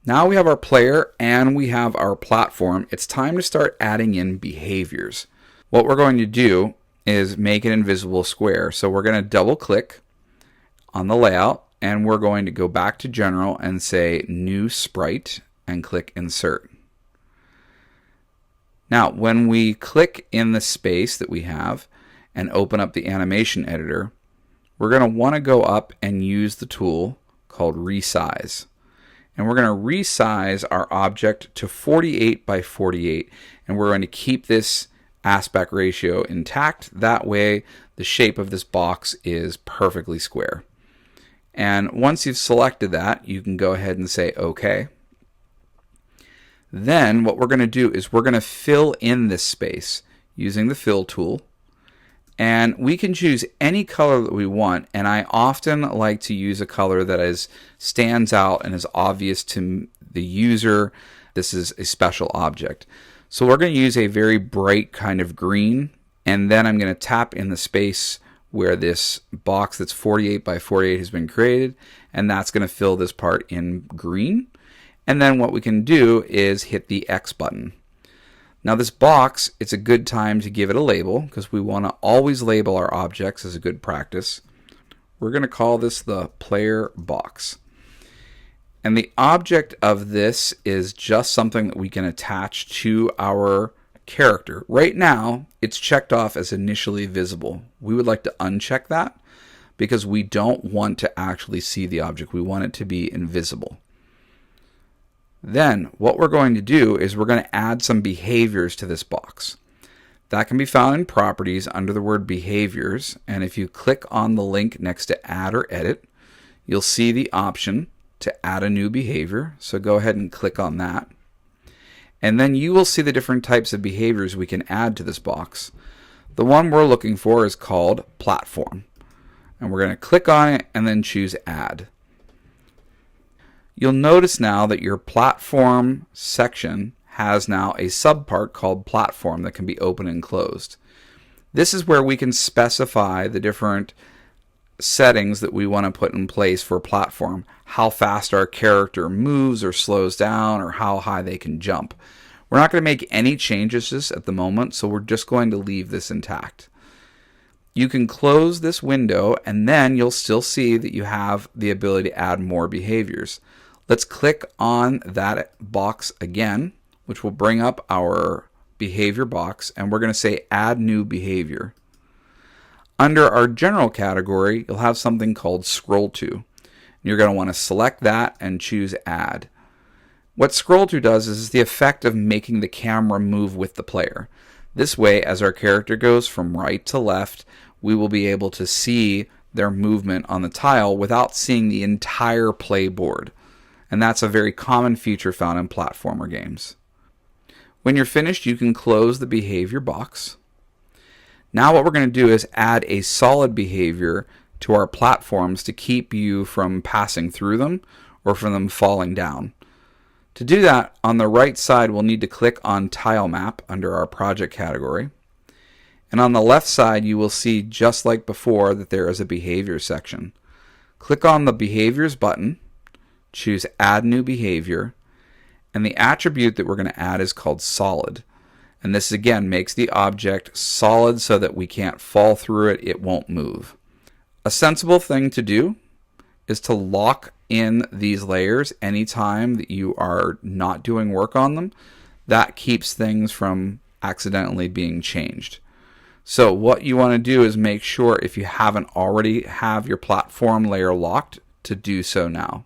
Now we have our player and we have our platform. It's time to start adding in behaviors. What we're going to do is make an invisible square. So we're going to double click on the layout and we're going to go back to general and say new sprite and click insert. Now when we click in the space that we have and open up the animation editor, we're going to want to go up and use the tool called resize. And we're going to resize our object to 48 by 48, and we're going to keep this aspect ratio intact. That way the shape of this box is perfectly square. And once you've selected that, you can go ahead and say OK. Then what we're going to do is we're going to fill in this space using the fill tool. And we can choose any color that we want, and I often like to use a color that stands out and is obvious to the user. This is a special object. So we're going to use a very bright kind of green, and then I'm going to tap in the space where this box that's 48 by 48 has been created, and that's going to fill this part in green. And then what we can do is hit the X button. Now this box, it's a good time to give it a label because we want to always label our objects as a good practice. We're going to call this the PlayerBox. And the object of this is just something that we can attach to our character. Right now, it's checked off as initially visible. We would like to uncheck that because we don't want to actually see the object. We want it to be invisible. Then what we're going to do is we're going to add some behaviors to this box. That can be found in properties under the word behaviors, and if you click on the link next to add or edit, you'll see the option to add a new behavior. So go ahead and click on that. And then you will see the different types of behaviors we can add to this box. The one we're looking for is called platform. And we're going to click on it and then choose add. You'll notice now that your platform section has now a subpart called platform that can be open and closed. This is where we can specify the different settings that we want to put in place for platform, how fast our character moves or slows down, or how high they can jump. We're not going to make any changes to this at the moment, so we're just going to leave this intact. You can close this window and then you'll still see that you have the ability to add more behaviors. Let's click on that box again, which will bring up our behavior box, and we're going to say add new behavior. Under our general category, you'll have something called scroll to. You're going to want to select that and choose add. What scroll to does is the effect of making the camera move with the player. This way, as our character goes from right to left, we will be able to see their movement on the tile without seeing the entire play board. And that's a very common feature found in platformer games. When you're finished, you can close the behavior box. Now what we're going to do is add a solid behavior to our platforms to keep you from passing through them or from them falling down. To do that, on the right side, we'll need to click on Tile Map under our project category. And on the left side, you will see, just like before, that there is a behavior section. Click on the Behaviors button, choose Add New Behavior, and the attribute that we're going to add is called Solid. And this again makes the object solid so that we can't fall through it, it won't move. A sensible thing to do is to lock in these layers anytime that you are not doing work on them. That keeps things from accidentally being changed. So what you want to do is make sure, if you haven't already have your platform layer locked, to do so now.